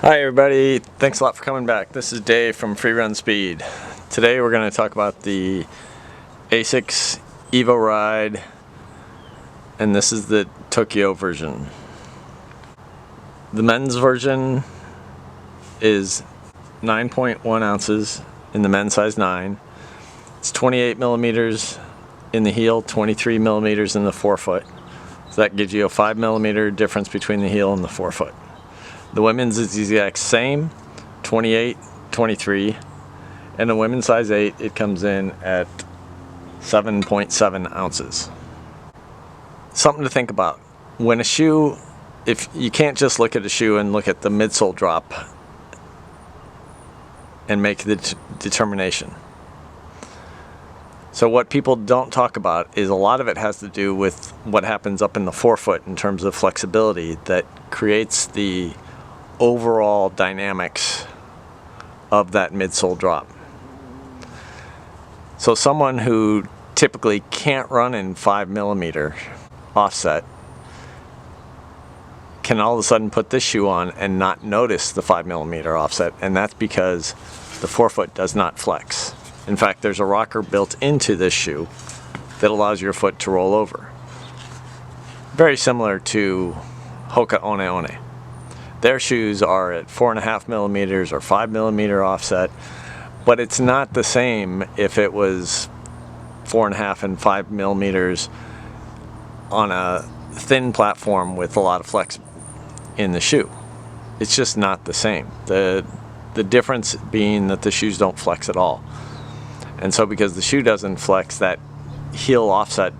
Hi everybody, thanks a lot for coming back. This is Dave from Free Run Speed. Today we're going to talk about the Asics EVORide, and this is the Tokyo version. The men's version is 9.1 ounces in the men's size 9. It's 28 millimeters in the heel, 23 millimeters in the forefoot. So that gives you a 5 millimeter difference between the heel and the forefoot. The women's is the exact same, 28, 23, and the women's size 8, it comes in at 7.7 ounces. Something to think about. When a shoe, if you can't just look at a shoe and look at the midsole drop and make the determination. So what people don't talk about is a lot of it has to do with what happens up in the forefoot in terms of flexibility that creates the overall dynamics of that midsole drop. So someone who typically can't run in 5 millimeter offset can all of a sudden put this shoe on and not notice the 5 millimeter offset, and that's because the forefoot does not flex. In fact, there's a rocker built into this shoe that allows your foot to roll over. Very similar to Hoka One One. Their shoes are at 4.5 millimeters or 5 millimeter offset, but it's not the same if it was 4.5 and 5 millimeters on a thin platform with a lot of flex in the shoe. It's just not the same. The difference being that the shoes don't flex at all. And so because the shoe doesn't flex, that heel offset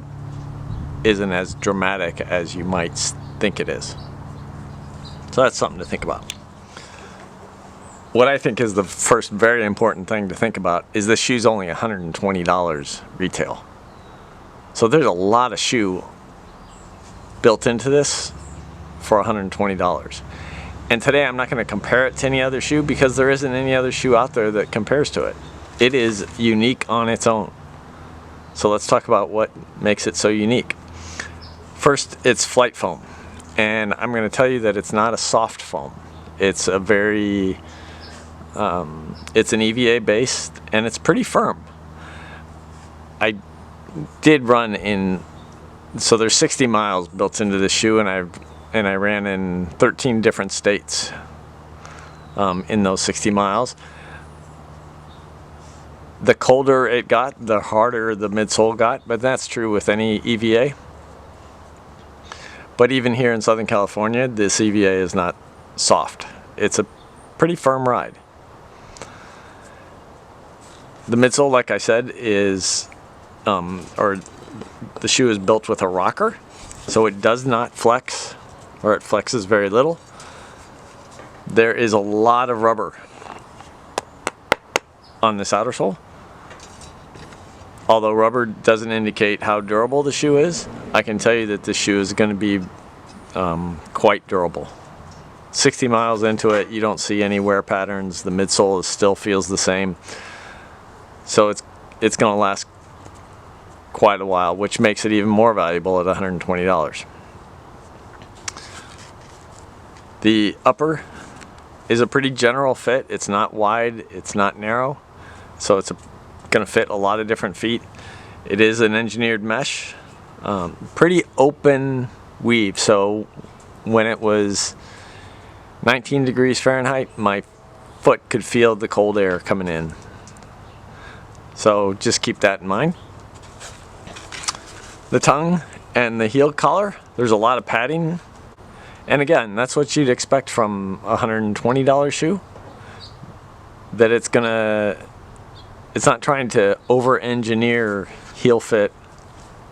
isn't as dramatic as you might think it is. So that's something to think about. What I think is the first very important thing to think about is this shoe's only $120 retail. So there's a lot of shoe built into this for $120. And today I'm not going to compare it to any other shoe because there isn't any other shoe out there that compares to it. It is unique on its own. So let's talk about what makes it so unique. First, it's flight foam. And I'm going to tell you that it's not a soft foam. It's a very, it's an EVA based, and it's pretty firm. I did run in, so there's 60 miles built into the shoe, and I ran in 13 different states in those 60 miles. The colder it got, the harder the midsole got, but that's true with any EVA. But even here in Southern California, this EVA is not soft. It's a pretty firm ride. The midsole, like I said, is, or the shoe is built with a rocker, so it does not flex, or it flexes very little. There is a lot of rubber on this outer sole. Although rubber doesn't indicate how durable the shoe is, I can tell you that this shoe is going to be quite durable. 60 miles into it, you don't see any wear patterns. The midsole still feels the same. So it's going to last quite a while, which makes it even more valuable at $120. The upper is a pretty general fit. It's not wide, it's not narrow. So it's going to fit a lot of different feet. It is an engineered mesh, pretty open weave. So when it was 19 degrees Fahrenheit, my foot could feel the cold air coming in. So just keep that in mind. The tongue and the heel collar, there's a lot of padding. And again, that's what you'd expect from a $120 shoe. That it's not trying to over-engineer heel fit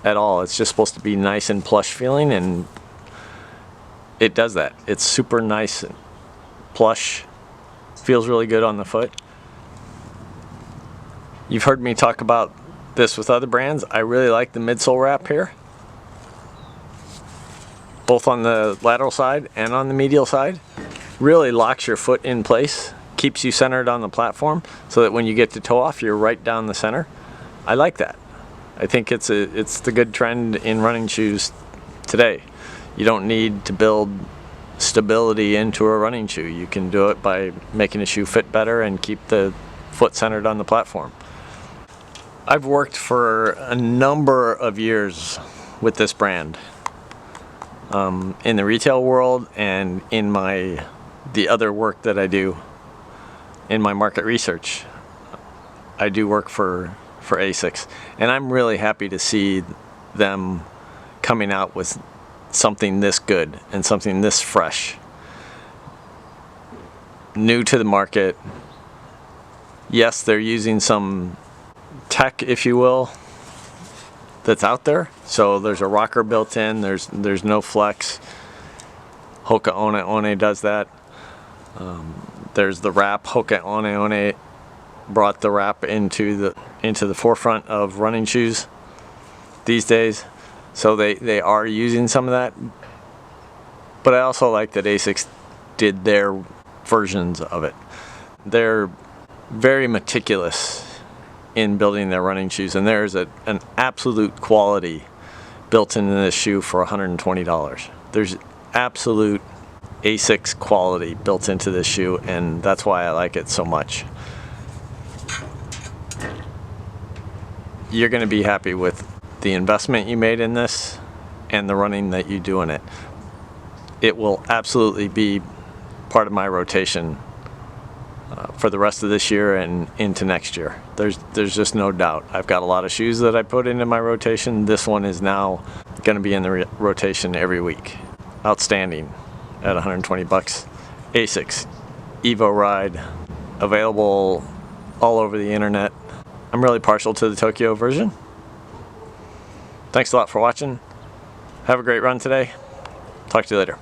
at all. It's just supposed to be nice and plush feeling, and it does that. It's super nice and plush, feels really good on the foot. You've heard me talk about this with other brands. I really like the midsole wrap here, both on the lateral side and on the medial side. Really locks your foot in place, keeps you centered on the platform so that when you get to toe off, you're right down the center. I like that. I think it's the good trend in running shoes today. You don't need to build stability into a running shoe. You can do it by making a shoe fit better and keep the foot centered on the platform. I've worked for a number of years with this brand in the retail world and in the other work that I do in my market research. I do work for Asics, and I'm really happy to see them coming out with something this good and something this fresh, new to the market. Yes, they're using some tech, if you will, that's out there. So there's a rocker built in, there's no flex. Hoka One One does that. There's the wrap. Hoka One One brought the wrap into the forefront of running shoes these days. So they are using some of that. But I also like that Asics did their versions of it. They're very meticulous in building their running shoes, and there's an absolute quality built into this shoe for $120. There's absolute Asics quality built into this shoe, and that's why I like it so much. You're going to be happy with the investment you made in this and the running that you do in it. It will absolutely be part of my rotation for the rest of this year and into next year. There's just no doubt. I've got a lot of shoes that I put into my rotation. This one is now going to be in the rotation every week. Outstanding at 120 bucks. Asics EVORide, available all over the internet. I'm really partial to the Tokyo version. Thanks a lot for watching. Have a great run today. Talk to you later.